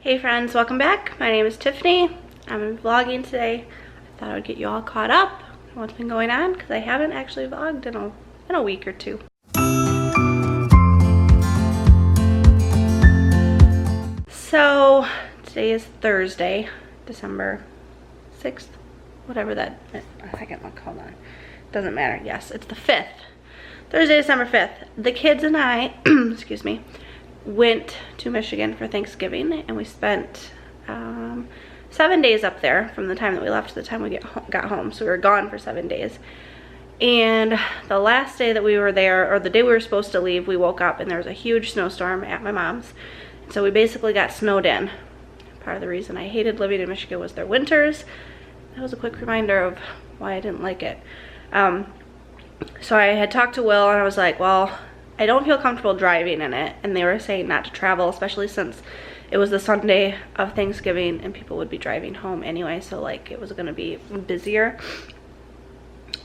Hey friends, welcome back. My name is Tiffany. I'm vlogging today. I thought I would get you all caught up on what's been going on because I haven't actually vlogged in a week or two. So today is Thursday, December 6th, whatever that, a second look, hold on. Doesn't matter, yes, it's the 5th. Thursday, December 5th. The kids and I, excuse me, went to Michigan for Thanksgiving, and we spent 7 days up there from the time that we left to the time we got home. So we were gone for 7 days. And the last day that we were there, or the day we were supposed to leave, we woke up and there was a huge snowstorm at my mom's. So we basically got snowed in. Part of the reason I hated living in Michigan was their winters. That was a quick reminder of why I didn't like it. So I had talked to Will and I was like, well, I don't feel comfortable driving in it. And they were saying not to travel, especially since it was the Sunday of Thanksgiving and people would be driving home anyway. So like it was gonna be busier.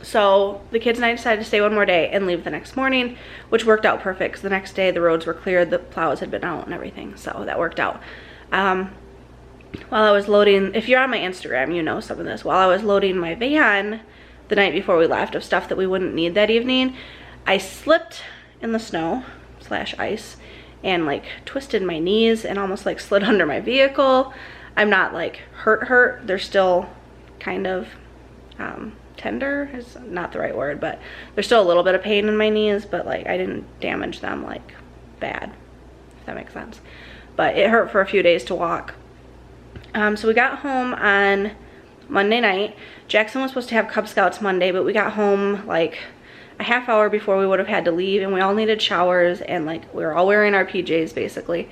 So the kids and I decided to stay one more day and leave the next morning, which worked out perfect because the next day the roads were cleared, the plows had been out and everything. So that worked out. While I was loading, if you're on my Instagram, you know some of this. While I was loading my van the night before we left of stuff that we wouldn't need that evening, I slipped in the snow / ice and like twisted my knees and almost like slid under my vehicle. I'm not like hurt. They're still kind of tender is not the right word, but there's still a little bit of pain in my knees, but like I didn't damage them like bad, if that makes sense. But it hurt for a few days to walk. So we got home on Monday night. Jackson was supposed to have Cub Scouts Monday, but we got home like a half hour before we would have had to leave, and we all needed showers, and like we were all wearing our PJs basically.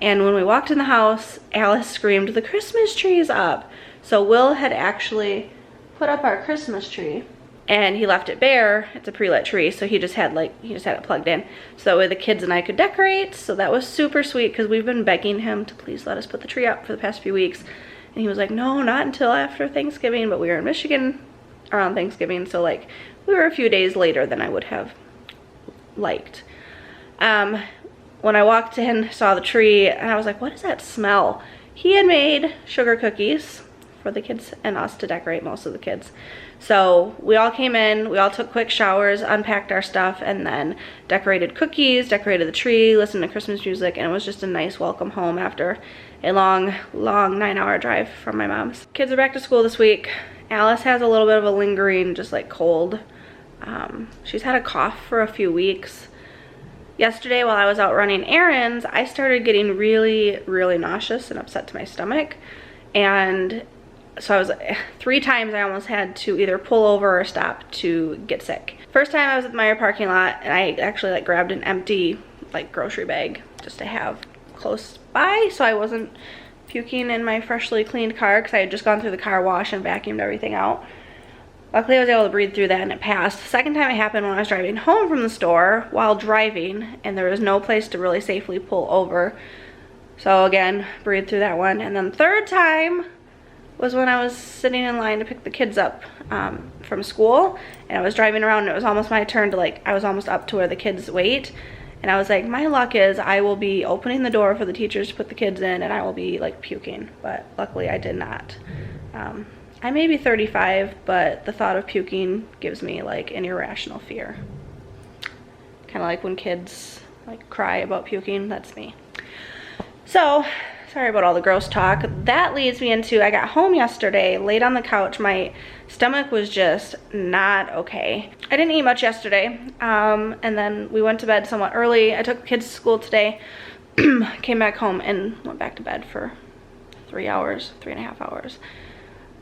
And when we walked in the house, Alice screamed, "The Christmas tree is up!" So Will had actually put up our Christmas tree and he left it bare. It's a pre-lit tree, so he just had it plugged in so that way the kids and I could decorate. So that was super sweet because we've been begging him to please let us put the tree up for the past few weeks, and he was like, no, not until after Thanksgiving. But we were in Michigan around Thanksgiving, so like we were a few days later than I would have liked. When I walked in, saw the tree, and I was like, what is that smell? He had made sugar cookies for the kids and us to decorate, most of the kids. So we all came in, we all took quick showers, unpacked our stuff, and then decorated cookies, decorated the tree, listened to Christmas music, and it was just a nice welcome home after a long 9-hour drive from my mom's. Kids are back to school this week. Alice has a little bit of a lingering just like cold. She's had a cough for a few weeks. Yesterday while I was out running errands, I started getting really nauseous and upset to my stomach, and so I was 3 times I almost had to either pull over or stop to get sick. First time I was at the Meijer parking lot, and I actually like grabbed an empty like grocery bag just to have close by so I wasn't puking in my freshly cleaned car because I had just gone through the car wash and vacuumed everything out. Luckily I was able to breathe through that and it passed. The second time it happened when I was driving home from the store while driving, and there was no place to really safely pull over. So again, breathe through that one. And then the third time was when I was sitting in line to pick the kids up from school, and I was driving around and it was almost my turn to like, I was almost up to where the kids wait, and I was like, my luck is I will be opening the door for the teachers to put the kids in and I will be like puking, but luckily I did not. I may be 35, but the thought of puking gives me like an irrational fear. Kind of like when kids like cry about puking, that's me. So sorry about all the gross talk. That leads me into, I got home yesterday, laid on the couch. My stomach was just not okay. I didn't eat much yesterday, and then we went to bed somewhat early. I took the kids to school today, came back home and went back to bed for 3.5 hours.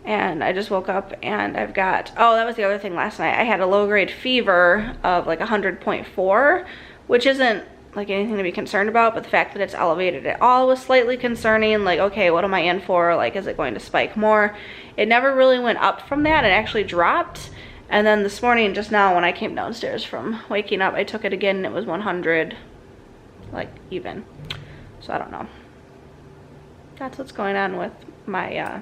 And I just woke up and I've got, oh, that was the other thing last night. I had a low-grade fever of like 100.4, which isn't like anything to be concerned about, but the fact that it's elevated at all was slightly concerning. Like, okay, what am I in for? Like, is it going to spike more? It never really went up from that. It actually dropped. And then this morning, just now, when I came downstairs from waking up, I took it again and it was 100, like even. So I don't know. That's what's going on with my,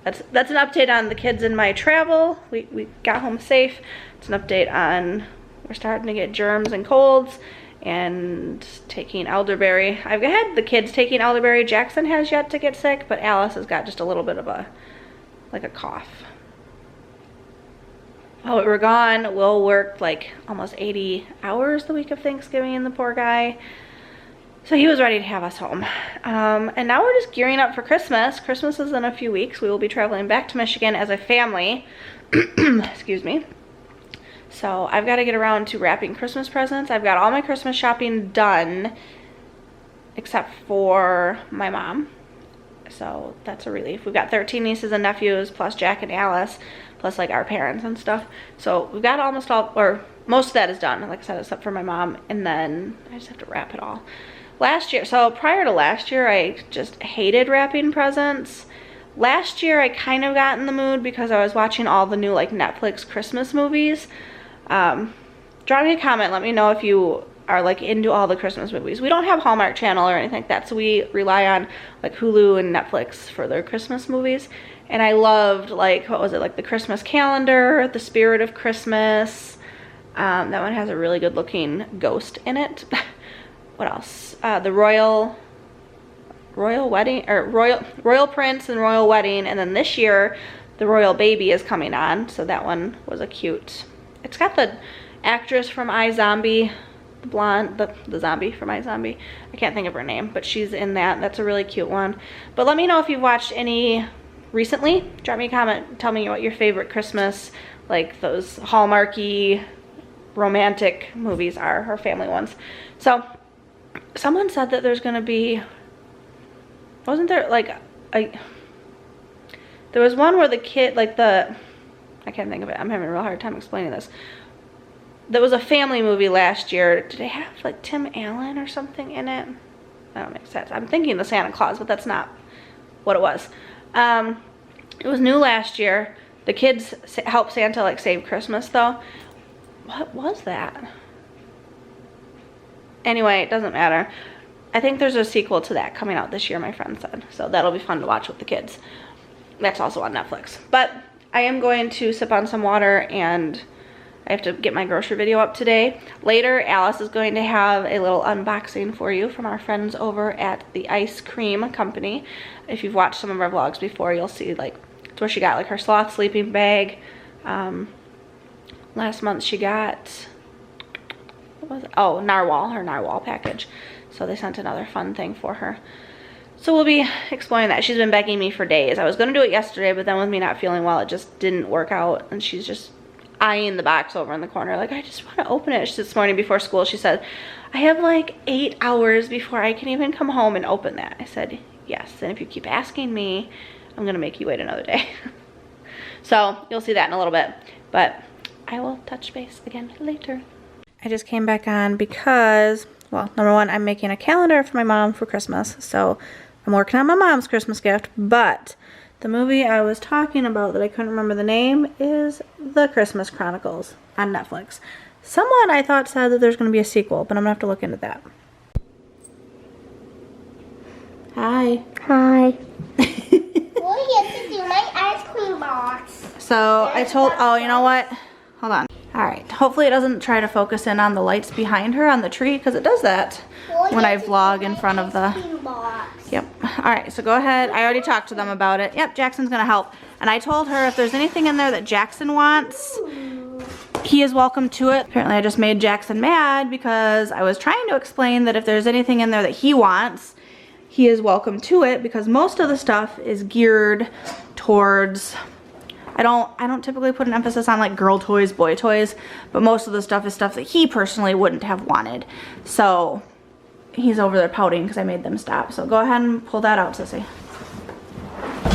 that's an update on the kids and my travel. We got home safe. It's an update on, we're starting to get germs and colds. and taking elderberry. I've had the kids taking elderberry. Jackson has yet to get sick, but Alice has got just a little bit of a cough. While we were gone, Will worked like almost 80 hours the week of Thanksgiving, the poor guy. So he was ready to have us home. And now we're just gearing up for Christmas. Christmas is in a few weeks. We will be traveling back to Michigan as a family. Excuse me. So I've got to get around to wrapping Christmas presents. I've got all my Christmas shopping done except for my mom. So that's a relief. We've got 13 nieces and nephews plus Jack and Alice plus like our parents and stuff. So we've got almost all, or most of that is done, like I said, except for my mom. And then I just have to wrap it all. Last year, so prior to last year, I just hated wrapping presents. Last year, I kind of got in the mood because I was watching all the new like Netflix Christmas movies. Drop me a comment, let me know if you are like into all the Christmas movies. We don't have Hallmark Channel or anything like that, so we rely on like Hulu and Netflix for their Christmas movies. And I loved like, what was it, like the Christmas Calendar, The Spirit of Christmas. That one has a really good looking ghost in it. What else? The Royal Wedding, or Royal Prince and Royal Wedding. And then this year, the Royal Baby is coming on. So that one was a cute. It's got the actress from iZombie, the blonde, the zombie from iZombie. I can't think of her name, but she's in that. That's a really cute one. But let me know if you've watched any recently. Drop me a comment. Tell me what your favorite Christmas, like those Hallmarky romantic movies are, or family ones. So someone said that there's gonna be, wasn't there like there was one where the kid, like I can't think of it, I'm having a real hard time explaining this. There was a family movie last year. Did they have like Tim Allen or something in it? That don't make sense. I'm thinking the Santa Claus, but that's not what it was. It was new last year. The kids helped Santa like save Christmas though. What was that? Anyway, it doesn't matter. I think there's a sequel to that coming out this year, my friend said. So that'll be fun to watch with the kids. That's also on Netflix. But I am going to sip on some water, and I have to get my grocery video up today. Later, Alice is going to have a little unboxing for you from our friends over at the iScream company. If you've watched some of our vlogs before, you'll see like it's where she got like her sloth sleeping bag. Last month she got, what was it? Oh, narwhal, her narwhal package. So they sent another fun thing for her. So we'll be exploring that. She's been begging me for days. I was going to do it yesterday, but then with me not feeling well, it just didn't work out. And she's just eyeing the box over in the corner like, I just want to open it. This morning before school, she said, I have like 8 hours before I can even come home and open that. I said, yes. And if you keep asking me, I'm going to make you wait another day. So you'll see that in a little bit. But I will touch base again later. I just came back on because, well, number one, I'm making a calendar for my mom for Christmas. So I'm working on my mom's Christmas gift, but the movie I was talking about that I couldn't remember the name is The Christmas Chronicles on Netflix. Someone I thought said that there's going to be a sequel, but I'm going to have to look into that. Hi. Hi. Well, you have to do my ice cream box. So I told, oh, you know what? Hold on. All right. Hopefully it doesn't try to focus in on the lights behind her on the tree, because it does that when I vlog in front of the... Yep. All right, so go ahead. I already talked to them about it. Yep, Jackson's gonna help. And I told her if there's anything in there that Jackson wants, he is welcome to it. Apparently I just made Jackson mad because I was trying to explain that if there's anything in there that he wants, he is welcome to it, because most of the stuff is geared towards, I don't typically put an emphasis on like girl toys, boy toys, but most of the stuff is stuff that he personally wouldn't have wanted. So he's over there pouting because I made them stop. So go ahead and pull that out, sissy.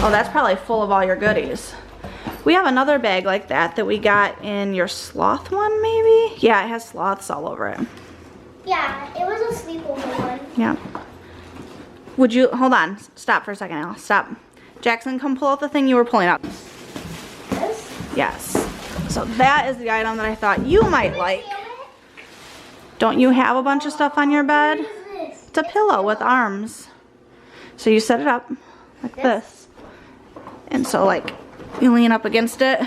Oh, that's probably full of all your goodies. We have another bag like that we got in your sloth one, maybe? Yeah, it has sloths all over it. Yeah, it was a sleepover one. Yeah. Would you, hold on, stop for a second, Al. Stop. Jackson, come pull out the thing you were pulling out. This? Yes. So that is the item that I thought you might like. Don't you have a bunch of stuff on your bed? It's a pillow with arms. So you set it up like this. And so like you lean up against it.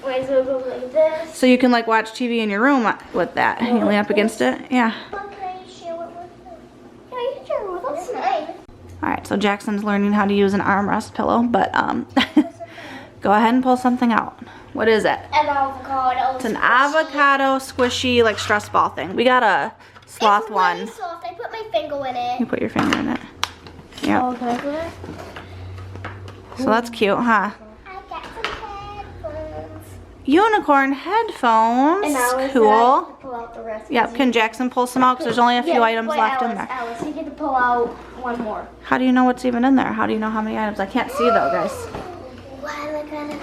Wait, so it goes like this? So you can like watch TV in your room with that. You lean up against it. Yeah. Okay, Alright, so Jackson's learning how to use an armrest pillow, but go ahead and pull something out. What is it? An avocado. It's an avocado squishy, like, stress ball thing. We got a sloth one. It's really soft. I put my finger in it. You put your finger in it. Yeah. Okay. So that's cute, huh? I got some headphones. Unicorn headphones. And now it's Cool. time to pull out the rest. Yep, can Jackson pull some out? Because there's only a few items left in there. Alice, you get to pull out one more. How do you know what's even in there? How do you know how many items? I can't see though, guys. What am I gonna?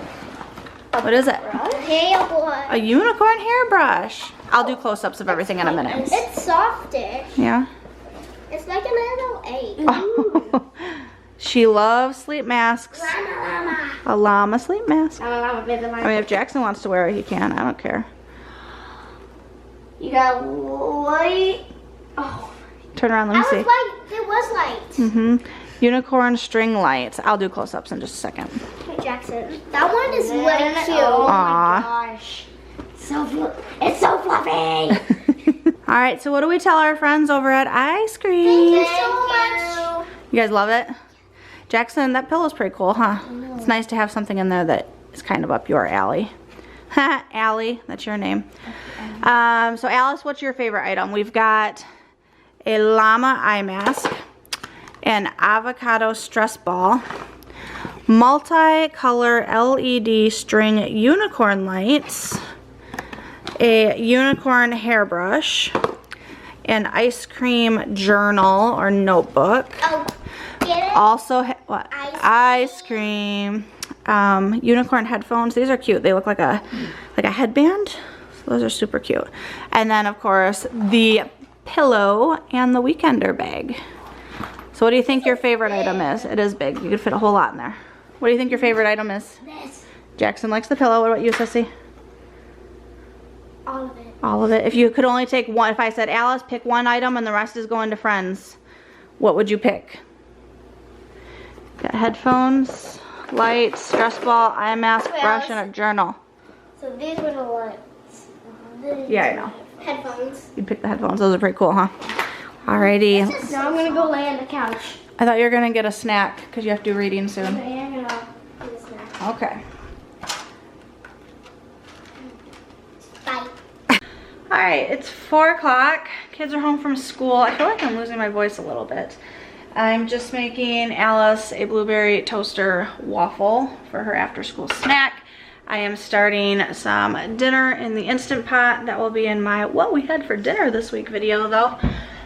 What is it? Hairbrush. A unicorn hairbrush. I'll do close-ups of everything in a minute. It's softish. Yeah. It's like a little egg. She loves sleep masks. Llama. A llama sleep mask. I I mean, if Jackson wants to wear it, he can. I don't care. You got light. Oh. Turn around, let me see. It was light. Unicorn string lights. I'll do close-ups in just a second. Hey, Jackson. That one is really cute. Aw. Oh my gosh. It's so fluffy. All right, so what do we tell our friends over at iScream? Thank you so much. You guys love it? Jackson, that pillow's pretty cool, huh? It's nice to have something in there that is kind of up your alley. Allie, that's your name. So Alice, what's your favorite item? We've got a llama eye mask, an avocado stress ball, multi-color LED string unicorn lights, a unicorn hairbrush, an ice cream journal or notebook. Oh, get it? Also, what? Ice cream. Unicorn headphones. These are cute. They look like a headband. So those are super cute. And then, of course, the pillow and the weekender bag. So what do you think your favorite item is? It is big. You could fit a whole lot in there. What do you think your favorite item is? This. Jackson likes the pillow. What about you, Sissy? All of it. All of it. If you could only take one, if I said, Alice, pick one item and the rest is going to friends, what would you pick? Got headphones, lights, stress ball, eye mask, Wait, brush, Alice? and a journal. So these were the lights. Yeah, I know. Headphones. You'd pick the headphones. Those are pretty cool, huh? Alrighty. Now I'm gonna go lay on the couch. I thought you were going to get a snack because you have to do reading soon. Okay, I'm gonna do this now. Okay. Bye. Alright, it's 4 o'clock. Kids are home from school. I feel like I'm losing my voice a little bit. I'm just making Alice a blueberry toaster waffle for her after school snack. I am starting some dinner in the Instant Pot. That will be in my what we had for dinner this week video though.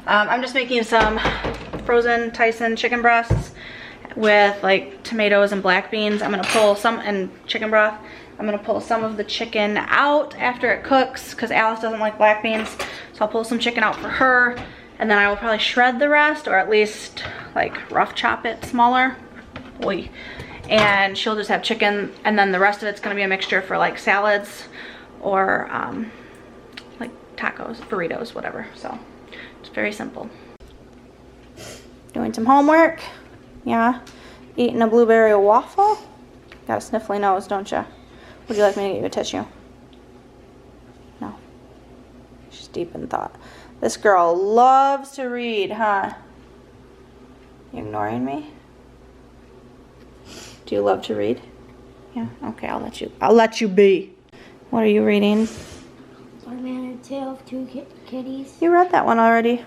I'm just making some frozen Tyson chicken breasts with like tomatoes and black beans. I'm gonna pull some, and chicken broth. I'm gonna pull some of the chicken out after it cooks because Alice doesn't like black beans. So I'll pull some chicken out for her, and then I will probably shred the rest, or at least like rough chop it smaller. Oy. And she'll just have chicken, and then the rest of it's gonna be a mixture for like salads or like tacos, burritos, whatever. So it's very simple. Doing some homework. Yeah. Eating a blueberry waffle. Got a sniffly nose, don't you? Would you like me to get you a tissue? No. She's deep in thought. This girl loves to read, huh? You ignoring me? Do you love to read? Yeah, okay, I'll let you be. What are you reading? One man and a tale of two kitties. You read that one already.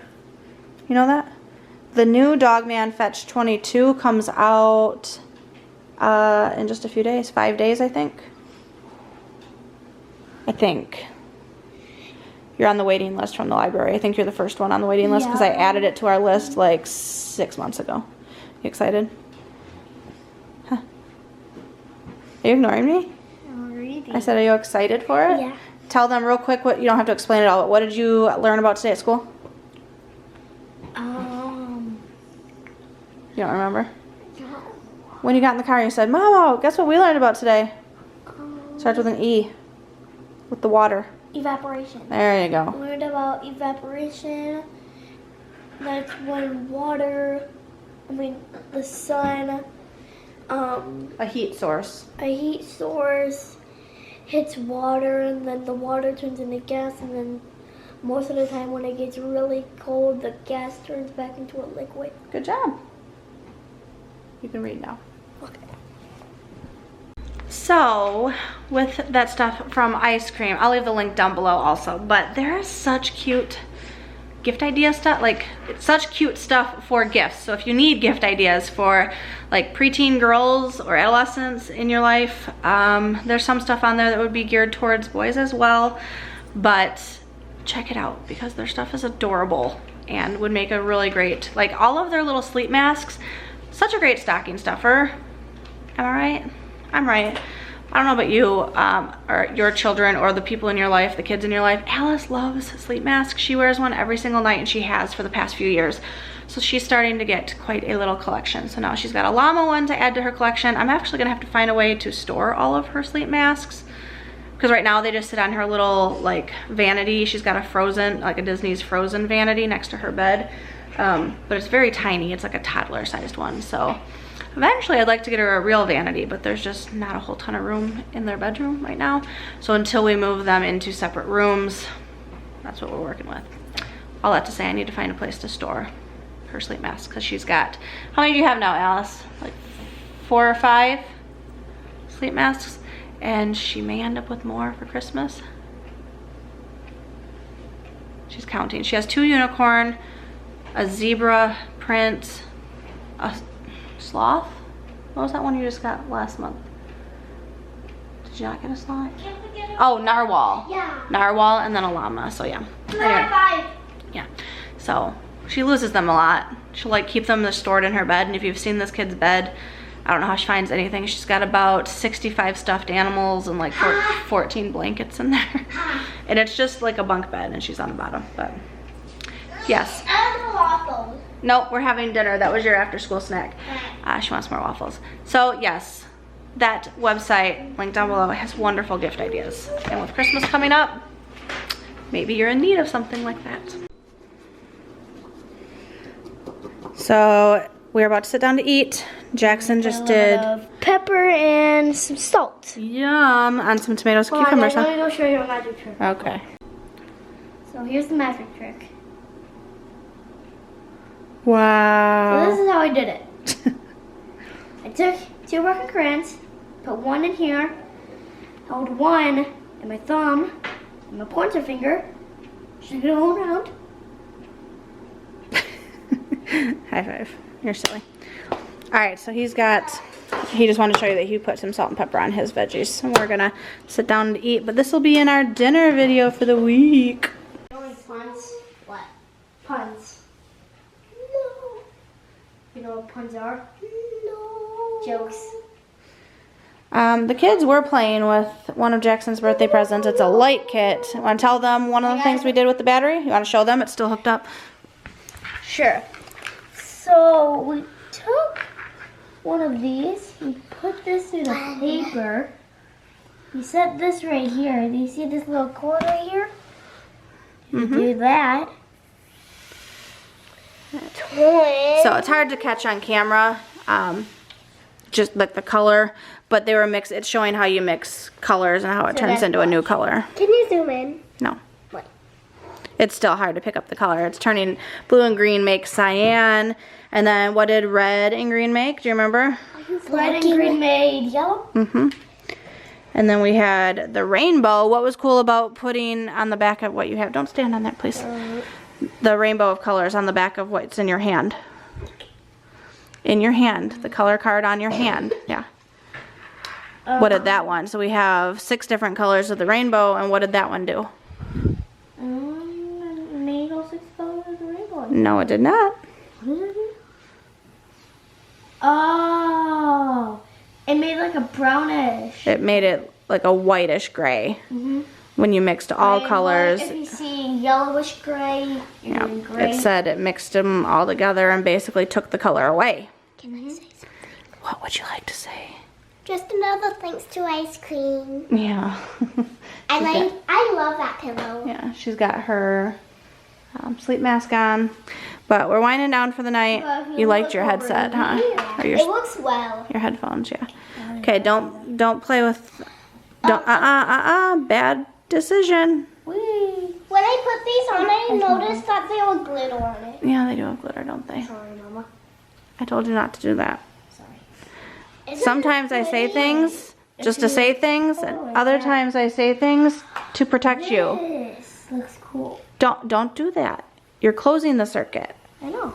You know that? The new Dogman Fetch 22 comes out in just a few days. 5 days, I think. You're on the waiting list from the library. I think you're the first one on the waiting list because I added it to our list like 6 months ago. You excited? Huh? Are you ignoring me? I'm reading. I said, are you excited for it? Yeah. Tell them real quick what, you don't have to explain it all, but what did you learn about today at school? You don't remember? No. When you got in the car and you said, Mama, guess what we learned about today? Starts with an E. With the water. Evaporation. There you go. I learned about evaporation. That's when the sun, A heat source. a heat source hits water, and then the water turns into gas, and then most of the time when it gets really cold, the gas turns back into a liquid. Good job. You can read now. Okay. So, with that stuff from iScream, I'll leave the link down below also, but there is such cute gift idea stuff, like such cute stuff for gifts. So if you need gift ideas for like preteen girls or adolescents in your life, there's some stuff on there that would be geared towards boys as well, but check it out because their stuff is adorable and would make a really great, like all of their little sleep masks, such a great stocking stuffer. Am I right? I'm right. I don't know about you, or your children, or the people in your life, the kids in your life. Alice loves sleep masks. She wears one every single night, and she has for the past few years. So she's starting to get quite a little collection. So now she's got a llama one to add to her collection. I'm actually gonna have to find a way to store all of her sleep masks, because right now they just sit on her little like vanity. She's got a Frozen, like a Disney's Frozen vanity next to her bed, but it's very tiny. It's like a toddler-sized one. So eventually I'd like to get her a real vanity, but there's just not a whole ton of room in their bedroom right now. So until we move them into separate rooms, that's what we're working with. All that to say, I need to find a place to store her sleep masks, because she's got, how many do you have now, Alice? Like 4 or 5 sleep masks, and she may end up with more for Christmas. She's counting. She has 2 unicorn, a zebra print, a sloth? What was that one you just got last month? Did you not get a sloth? Oh, narwhal. Yeah. Narwhal and then a llama. So yeah. Anyway. 5. Yeah. So she loses them a lot. She'll like keep them stored in her bed. And if you've seen this kid's bed, I don't know how she finds anything. She's got about 65 stuffed animals and like 14 blankets in there. And it's just like a bunk bed, and she's on the bottom. But yes. And waffles. Nope, we're having dinner. That was your after school snack. She wants more waffles. So yes, that website, link down below, has wonderful gift ideas. And with Christmas coming up, maybe you're in need of something like that. So we're about to sit down to eat. Jackson just did pepper and some salt. Yum on some tomatoes and cucumbers. Let me go show you a magic trick. Okay. So here's the magic trick. Wow. So this is how I did it. I took 2 broken crayons, put one in here, held one in my thumb and my pointer finger, shook it all around. High five. You're silly. Alright, so he just wanted to show you that he put some salt and pepper on his veggies. And we're gonna sit down to eat, but this will be in our dinner video for the week. Puns? What? Puns. No. You know what puns are? No. Jokes. The kids were playing with one of Jackson's birthday presents. It's a light kit. Want to tell them one of the things we did with the battery? You want to show them? It's still hooked up. Sure. So we took one of these, he put this in a paper, he set this right here. Do you see this little cord right here? You do that. So it's hard to catch on camera, just like the color, but they were mixed. It's showing how you mix colors and how it turns into a new color. Can you zoom in? No. What? It's still hard to pick up the color. It's turning blue and green make cyan. And then what did red and green make? Do you remember? Red and green made yellow. And then we had the rainbow. What was cool about putting on the back of what you have? Don't stand on that, please. The rainbow of colors on the back of what's in your hand. In your hand. The color card on your hand. Yeah. What did that one? So we have 6 different colors of the rainbow. And what did that one do? Made all 6 colors of the rainbow. No, it did not. What did it do? Oh, it made like a brownish. It made it like a whitish gray. When you mixed all colors. If you see yellowish gray, Yeah, gray. it said it mixed them all together and basically took the color away. Can I say something? What would you like to say? Just another thanks to iScream. Yeah. I love that pillow. Yeah, she's got her sleep mask on. But we're winding down for the night. You liked your headset, huh? Or It looks well. your headphones, yeah. Okay, don't play with, bad decision. When I put these on, I noticed that they were glitter on it. Yeah, they do have glitter, don't they? Sorry, Mama. I told you not to do that. Sorry. Sometimes I say things just to say things, and other times I say things to protect you. This looks cool. Don't do that. You're closing the circuit. I know.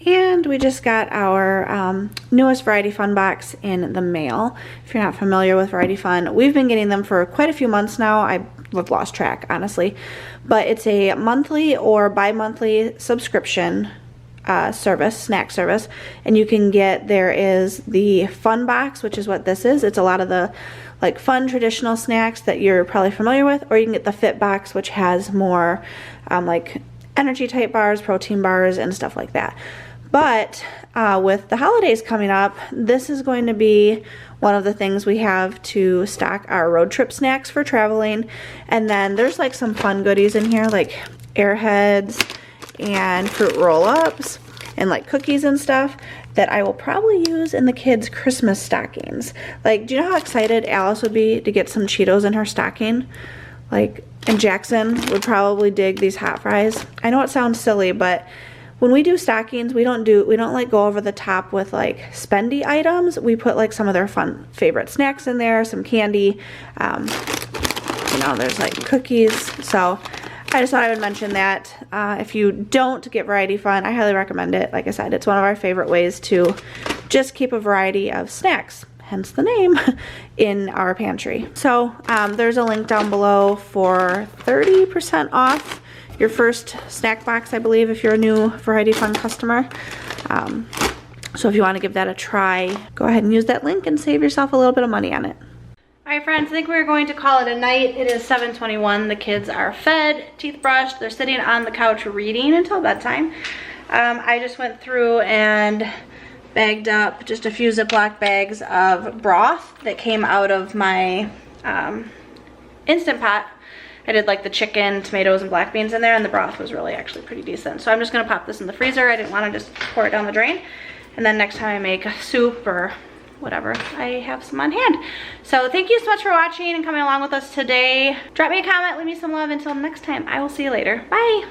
And we just got our newest Variety Fun box in the mail. If you're not familiar with Variety Fun, we've been getting them for quite a few months now. I've lost track, honestly. But it's a monthly or bi-monthly subscription service, snack service. And you can get, there is the Fun box, which is what this is. It's a lot of the like fun traditional snacks that you're probably familiar with. Or you can get the Fit box, which has more like energy type bars, protein bars, and stuff like that. But with the holidays coming up, this is going to be one of the things we have to stock our road trip snacks for traveling. And then there's like some fun goodies in here, like Airheads and fruit roll-ups and like cookies and stuff that I will probably use in the kids' Christmas stockings. Like, do you know how excited Alice would be to get some Cheetos in her stocking? Like, and Jackson would probably dig these hot fries. I know it sounds silly, but when we do stockings, we don't like go over the top with like spendy items. We put like some of their fun favorite snacks in there, some candy, you know, there's like cookies. So I just thought I would mention that. If you don't get Variety Fun, I highly recommend it. Like I said, it's one of our favorite ways to just keep a variety of snacks, hence the name, in our pantry. So there's a link down below for 30% off your first snack box, I believe, if you're a new Variety Fun customer. So if you want to give that a try, go ahead and use that link and save yourself a little bit of money on it. All right, friends, I think we're going to call it a night. It is 7:21. The kids are fed, teeth brushed. They're sitting on the couch reading until bedtime. I just went through and bagged up just a few Ziploc bags of broth that came out of my Instant Pot. I did like the chicken, tomatoes, and black beans in there, and the broth was really actually pretty decent. So I'm just gonna pop this in the freezer. I didn't wanna just pour it down the drain. And then next time I make soup or whatever, I have some on hand. So thank you so much for watching and coming along with us today. Drop me a comment, leave me some love. Until next time, I will see you later. Bye.